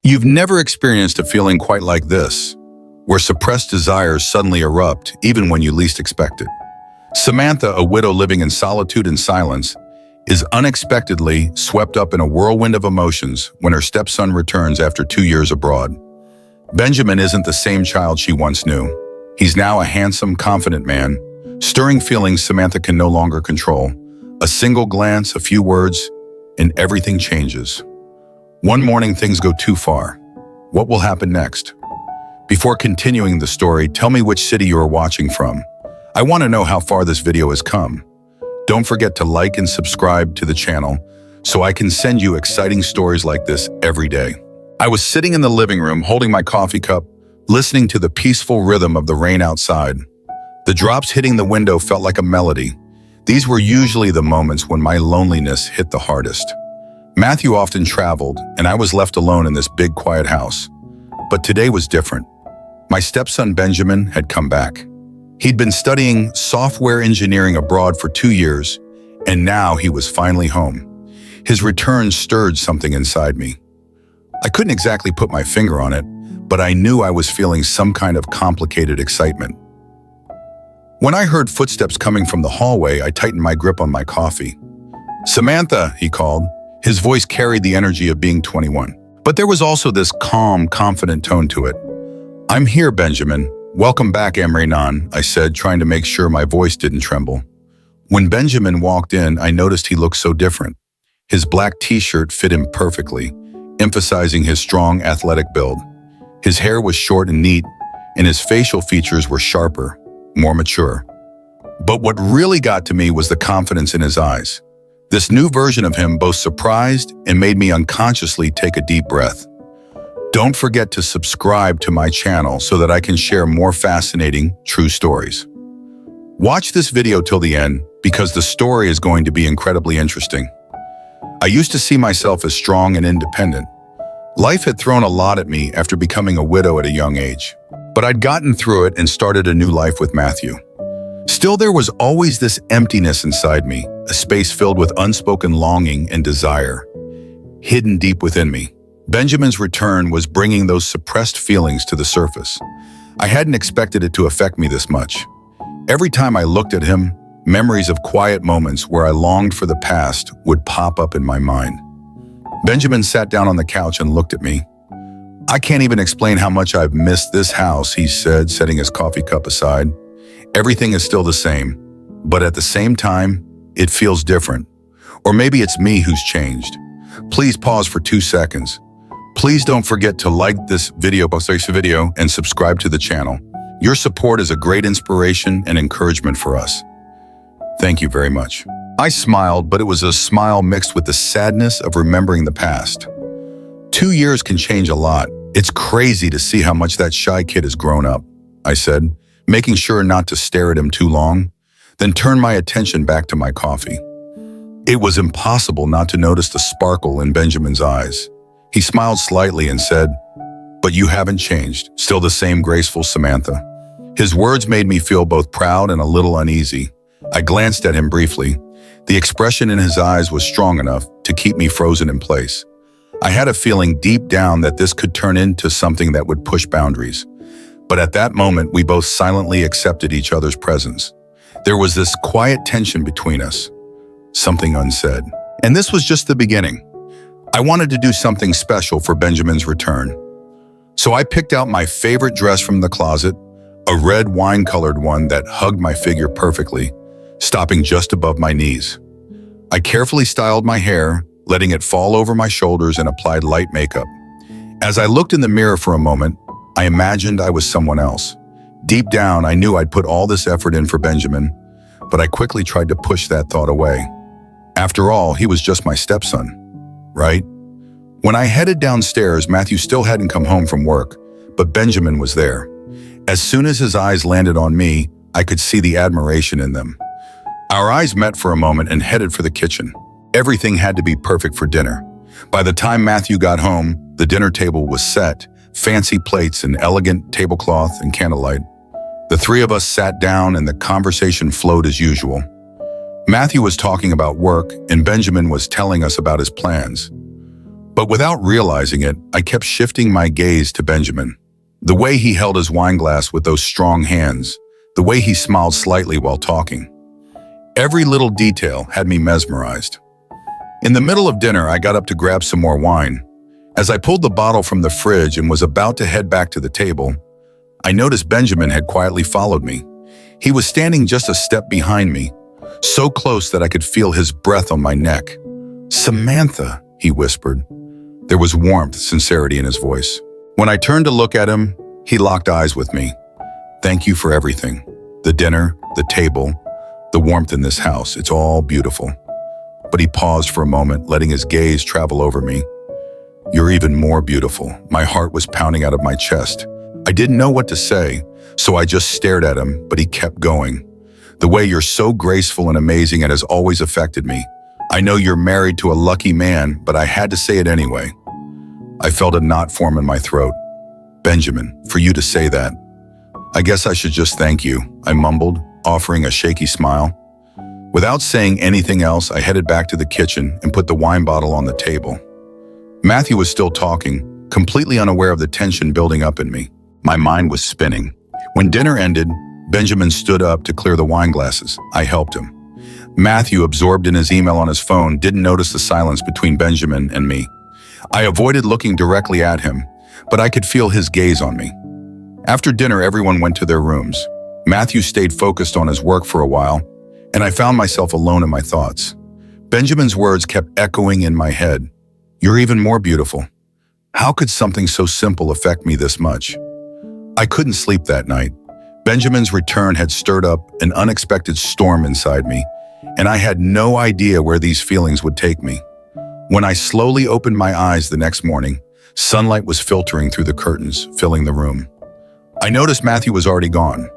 You've never experienced a feeling quite like this, where suppressed desires suddenly erupt even when you least expect it. Samantha, a widow living in solitude and silence, is unexpectedly swept up in a whirlwind of emotions when her stepson returns after 2 years abroad. Benjamin isn't the same child she once knew. He's now a handsome, confident man, stirring feelings Samantha can no longer control. A single glance, a few words, and everything changes. One morning, things go too far. What will happen next? Before continuing the story, tell me which city you are watching from. I want to know how far this video has come. Don't forget to like and subscribe to the channel so I can send you exciting stories like this every day. I was sitting in the living room holding my coffee cup, listening to the peaceful rhythm of the rain outside. The drops hitting the window felt like a melody. These were usually the moments when my loneliness hit the hardest. Matthew often traveled, and I was left alone in this big, quiet house. But today was different. My stepson Benjamin had come back. He'd been studying software engineering abroad for 2 years, and now he was finally home. His return stirred something inside me. I couldn't exactly put my finger on it, but I knew I was feeling some kind of complicated excitement. When I heard footsteps coming from the hallway, I tightened my grip on my coffee. "Samantha," he called. His voice carried the energy of being 21. But there was also this calm, confident tone to it. "I'm here, Benjamin. Welcome back, Amrinan," I said, trying to make sure my voice didn't tremble. When Benjamin walked in, I noticed he looked so different. His black t-shirt fit him perfectly, emphasizing his strong, athletic build. His hair was short and neat, and his facial features were sharper, more mature. But what really got to me was the confidence in his eyes. This new version of him both surprised and made me unconsciously take a deep breath. Don't forget to subscribe to my channel so that I can share more fascinating, true stories. Watch this video till the end because the story is going to be incredibly interesting. I used to see myself as strong and independent. Life had thrown a lot at me after becoming a widow at a young age, but I'd gotten through it and started a new life with Matthew. Still, there was always this emptiness inside me, a space filled with unspoken longing and desire, hidden deep within me. Benjamin's return was bringing those suppressed feelings to the surface. I hadn't expected it to affect me this much. Every time I looked at him, memories of quiet moments where I longed for the past would pop up in my mind. Benjamin sat down on the couch and looked at me. "I can't even explain how much I've missed this house," he said, setting his coffee cup aside. "Everything is still the same, but at the same time, it feels different. Or maybe it's me who's changed. Please pause for 2 seconds. Please don't forget to like this video and subscribe to the channel. Your support is a great inspiration and encouragement for us. Thank you very much." I smiled, but it was a smile mixed with the sadness of remembering the past. 2 years can change a lot. "It's crazy to see how much that shy kid has grown up," I said, making sure not to stare at him too long, then turned my attention back to my coffee. It was impossible not to notice the sparkle in Benjamin's eyes. He smiled slightly and said, "But you haven't changed, still the same graceful Samantha." His words made me feel both proud and a little uneasy. I glanced at him briefly. The expression in his eyes was strong enough to keep me frozen in place. I had a feeling deep down that this could turn into something that would push boundaries. But at that moment, we both silently accepted each other's presence. There was this quiet tension between us, something unsaid. And this was just the beginning. I wanted to do something special for Benjamin's return. So I picked out my favorite dress from the closet, a red wine-colored one that hugged my figure perfectly, stopping just above my knees. I carefully styled my hair, letting it fall over my shoulders, and applied light makeup. As I looked in the mirror for a moment, I imagined I was someone else. Deep down, I knew I'd put all this effort in for Benjamin, but I quickly tried to push that thought away. After all, he was just my stepson, right? When I headed downstairs, Matthew still hadn't come home from work, but Benjamin was there. As soon as his eyes landed on me, I could see the admiration in them. Our eyes met for a moment and headed for the kitchen. Everything had to be perfect for dinner. By the time Matthew got home, the dinner table was set, fancy plates and elegant tablecloth and candlelight. The three of us sat down and the conversation flowed as usual. Matthew was talking about work and Benjamin was telling us about his plans. But without realizing it, I kept shifting my gaze to Benjamin. The way he held his wine glass with those strong hands, the way he smiled slightly while talking. Every little detail had me mesmerized. In the middle of dinner, I got up to grab some more wine. As I pulled the bottle from the fridge and was about to head back to the table, I noticed Benjamin had quietly followed me. He was standing just a step behind me, so close that I could feel his breath on my neck. "Samantha," he whispered. There was warmth, sincerity in his voice. When I turned to look at him, he locked eyes with me. "Thank you for everything. The dinner, the table, the warmth in this house. It's all beautiful." But he paused for a moment, letting his gaze travel over me. "You're even more beautiful." My heart was pounding out of my chest. I didn't know what to say, so I just stared at him, but he kept going. "The way you're so graceful and amazing, it has always affected me. I know you're married to a lucky man, but I had to say it anyway." I felt a knot form in my throat. "Benjamin, for you to say that. I guess I should just thank you," I mumbled, offering a shaky smile. Without saying anything else, I headed back to the kitchen and put the wine bottle on the table. Matthew was still talking, completely unaware of the tension building up in me. My mind was spinning. When dinner ended, Benjamin stood up to clear the wine glasses. I helped him. Matthew, absorbed in his email on his phone, didn't notice the silence between Benjamin and me. I avoided looking directly at him, but I could feel his gaze on me. After dinner, everyone went to their rooms. Matthew stayed focused on his work for a while, and I found myself alone in my thoughts. Benjamin's words kept echoing in my head. "You're even more beautiful." How could something so simple affect me this much? I couldn't sleep that night. Benjamin's return had stirred up an unexpected storm inside me, and I had no idea where these feelings would take me. When I slowly opened my eyes the next morning, sunlight was filtering through the curtains, filling the room. I noticed Matthew was already gone.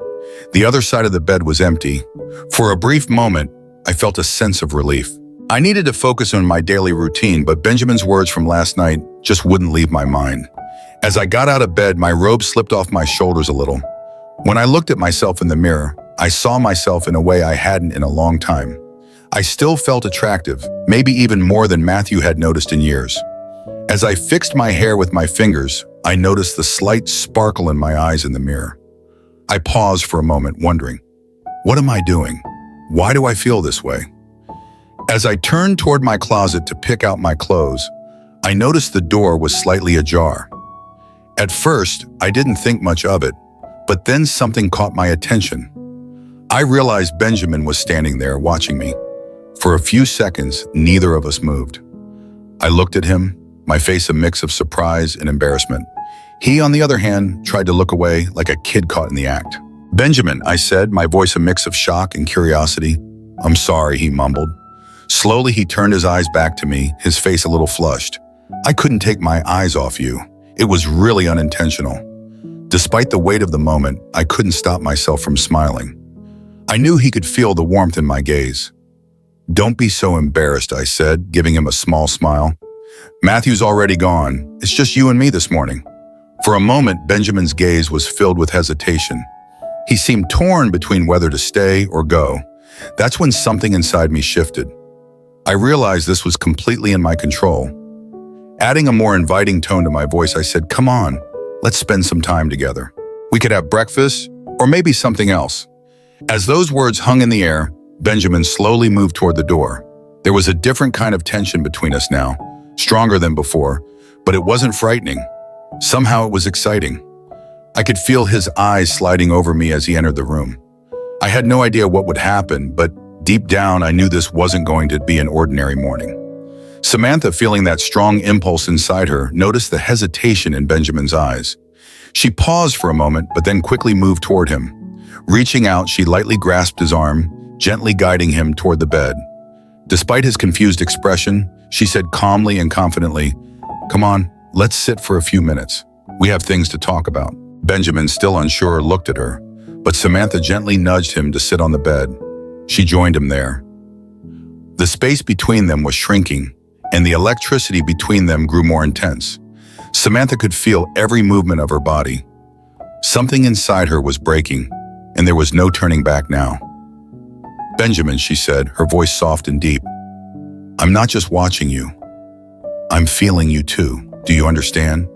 The other side of the bed was empty. For a brief moment, I felt a sense of relief. I needed to focus on my daily routine, but Benjamin's words from last night just wouldn't leave my mind. As I got out of bed, my robe slipped off my shoulders a little. When I looked at myself in the mirror, I saw myself in a way I hadn't in a long time. I still felt attractive, maybe even more than Matthew had noticed in years. As I fixed my hair with my fingers, I noticed the slight sparkle in my eyes in the mirror. I paused for a moment, wondering, what am I doing? Why do I feel this way? As I turned toward my closet to pick out my clothes, I noticed the door was slightly ajar. At first, I didn't think much of it, but then something caught my attention. I realized Benjamin was standing there watching me. For a few seconds, neither of us moved. I looked at him, my face a mix of surprise and embarrassment. He, on the other hand, tried to look away like a kid caught in the act. "Benjamin," I said, my voice a mix of shock and curiosity. "I'm sorry," he mumbled. Slowly, he turned his eyes back to me, his face a little flushed. "I couldn't take my eyes off you. It was really unintentional." Despite the weight of the moment, I couldn't stop myself from smiling. I knew he could feel the warmth in my gaze. "Don't be so embarrassed," I said, giving him a small smile. "Matthew's already gone. It's just you and me this morning." For a moment, Benjamin's gaze was filled with hesitation. He seemed torn between whether to stay or go. That's when something inside me shifted. I realized this was completely in my control. Adding a more inviting tone to my voice, I said, "Come on, let's spend some time together. We could have breakfast, or maybe something else." As those words hung in the air, Benjamin slowly moved toward the door. There was a different kind of tension between us now, stronger than before, but it wasn't frightening. Somehow it was exciting. I could feel his eyes sliding over me as he entered the room. I had no idea what would happen, but deep down I knew this wasn't going to be an ordinary morning. Samantha, feeling that strong impulse inside her, noticed the hesitation in Benjamin's eyes. She paused for a moment, but then quickly moved toward him. Reaching out, she lightly grasped his arm, gently guiding him toward the bed. Despite his confused expression, she said calmly and confidently, "Come on, let's sit for a few minutes. We have things to talk about." Benjamin, still unsure, looked at her, but Samantha gently nudged him to sit on the bed. She joined him there. The space between them was shrinking, and the electricity between them grew more intense. Samantha could feel every movement of her body. Something inside her was breaking, and there was no turning back now. "Benjamin," she said, her voice soft and deep, "I'm not just watching you. I'm feeling you too. Do you understand?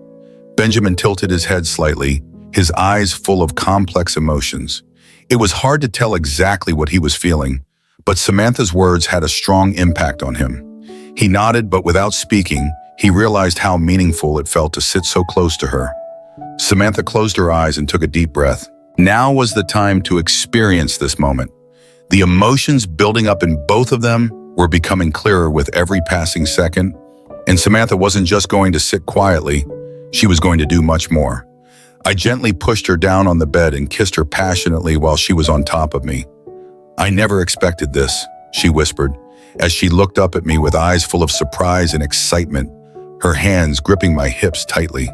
Benjamin tilted his head slightly, his eyes full of complex emotions. It was hard to tell exactly what he was feeling, but Samantha's words had a strong impact on him. He nodded, but without speaking, he realized how meaningful it felt to sit so close to her. Samantha closed her eyes and took a deep breath. Now was the time to experience this moment. The emotions building up in both of them were becoming clearer with every passing second, and Samantha wasn't just going to sit quietly, she was going to do much more. I gently pushed her down on the bed and kissed her passionately while she was on top of me. "I never expected this," she whispered, as she looked up at me with eyes full of surprise and excitement, her hands gripping my hips tightly.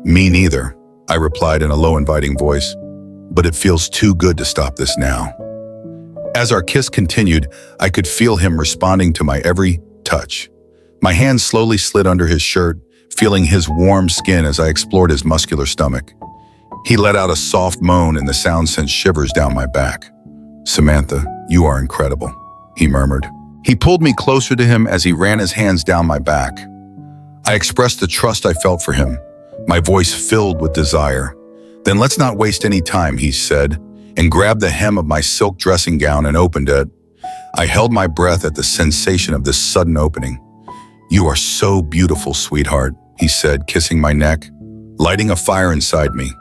"Me neither," I replied in a low, inviting voice, "but it feels too good to stop this now." As our kiss continued, I could feel him responding to my every touch. My hand slowly slid under his shirt, feeling his warm skin as I explored his muscular stomach. He let out a soft moan and the sound sent shivers down my back. "Samantha, you are incredible," he murmured. He pulled me closer to him as he ran his hands down my back. I expressed the trust I felt for him, my voice filled with desire. "Then let's not waste any time," he said, and grabbed the hem of my silk dressing gown and opened it. I held my breath at the sensation of this sudden opening. "You are so beautiful, sweetheart," he said, kissing my neck, lighting a fire inside me.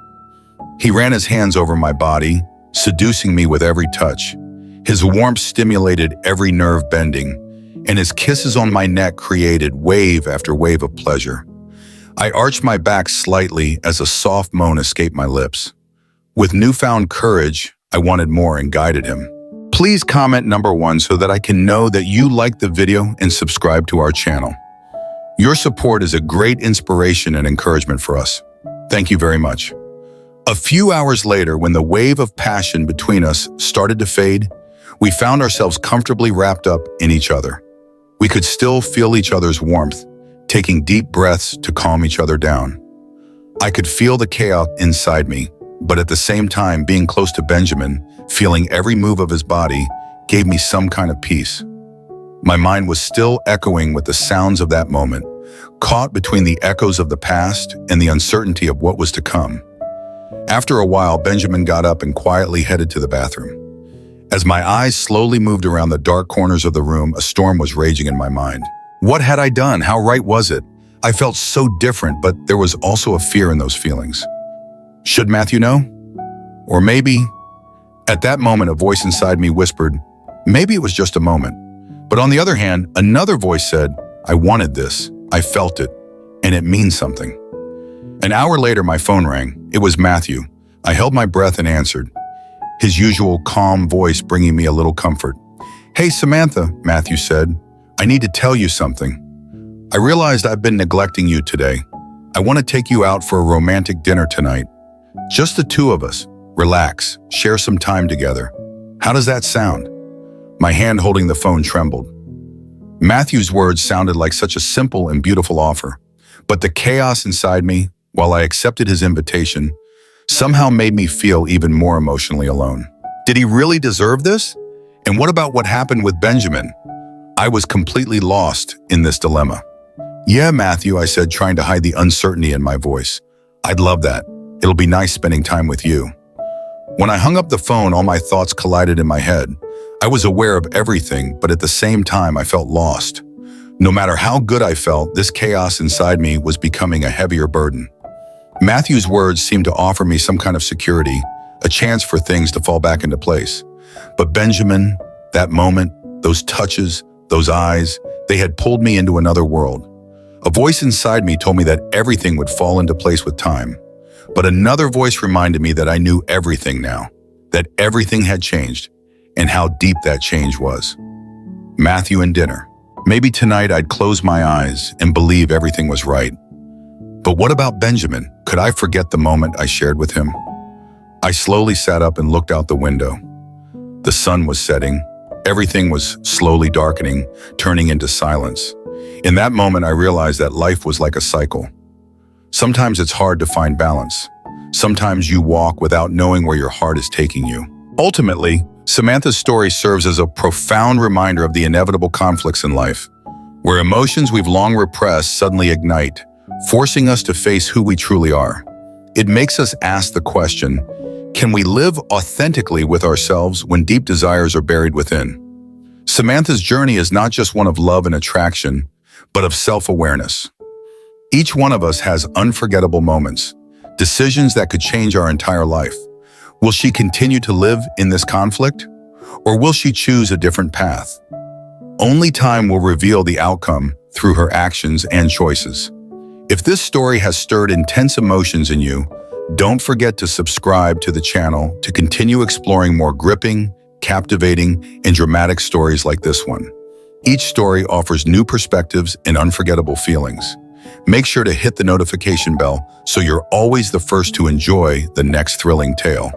He ran his hands over my body, seducing me with every touch. His warmth stimulated every nerve bending, and his kisses on my neck created wave after wave of pleasure. I arched my back slightly as a soft moan escaped my lips. With newfound courage, I wanted more and guided him. Please comment number 1 so that I can know that you liked the video and subscribe to our channel. Your support is a great inspiration and encouragement for us. Thank you very much. A few hours later, when the wave of passion between us started to fade, we found ourselves comfortably wrapped up in each other. We could still feel each other's warmth, taking deep breaths to calm each other down. I could feel the chaos inside me, but at the same time, being close to Benjamin, feeling every move of his body, gave me some kind of peace. My mind was still echoing with the sounds of that moment, caught between the echoes of the past and the uncertainty of what was to come. After a while, Benjamin got up and quietly headed to the bathroom. As my eyes slowly moved around the dark corners of the room, a storm was raging in my mind. What had I done? How right was it? I felt so different, but there was also a fear in those feelings. Should Matthew know? Or maybe... At that moment, a voice inside me whispered, maybe it was just a moment. But on the other hand, another voice said, I wanted this, I felt it, and it means something. An hour later, my phone rang. It was Matthew. I held my breath and answered, his usual calm voice bringing me a little comfort. Hey, Samantha, Matthew said, I need to tell you something. I realized I've been neglecting you today. I want to take you out for a romantic dinner tonight. Just the two of us. Relax, share some time together. How does that sound? My hand holding the phone trembled. Matthew's words sounded like such a simple and beautiful offer, but the chaos inside me, while I accepted his invitation, somehow made me feel even more emotionally alone. Did he really deserve this? And what about what happened with Benjamin? I was completely lost in this dilemma. Yeah, Matthew, I said, trying to hide the uncertainty in my voice. I'd love that. It'll be nice spending time with you. When I hung up the phone, all my thoughts collided in my head. I was aware of everything, but at the same time, I felt lost. No matter how good I felt, this chaos inside me was becoming a heavier burden. Matthew's words seemed to offer me some kind of security, a chance for things to fall back into place. But Benjamin, that moment, those touches, those eyes, they had pulled me into another world. A voice inside me told me that everything would fall into place with time. But another voice reminded me that I knew everything now, that everything had changed, and how deep that change was. Matthew and dinner. Maybe tonight I'd close my eyes and believe everything was right. But what about Benjamin? Could I forget the moment I shared with him? I slowly sat up and looked out the window. The sun was setting. Everything was slowly darkening, turning into silence. In that moment, I realized that life was like a cycle. Sometimes it's hard to find balance. Sometimes you walk without knowing where your heart is taking you. Ultimately, Samantha's story serves as a profound reminder of the inevitable conflicts in life. where emotions we've long repressed suddenly ignite, forcing us to face who we truly are. It makes us ask the question, can we live authentically with ourselves when deep desires are buried within? Samantha's journey is not just one of love and attraction, but of self-awareness. Each one of us has unforgettable moments, decisions that could change our entire life. Will she continue to live in this conflict? Or will she choose a different path? Only time will reveal the outcome through her actions and choices. If this story has stirred intense emotions in you, don't forget to subscribe to the channel to continue exploring more gripping, captivating, and dramatic stories like this one. Each story offers new perspectives and unforgettable feelings. Make sure to hit the notification bell so you're always the first to enjoy the next thrilling tale.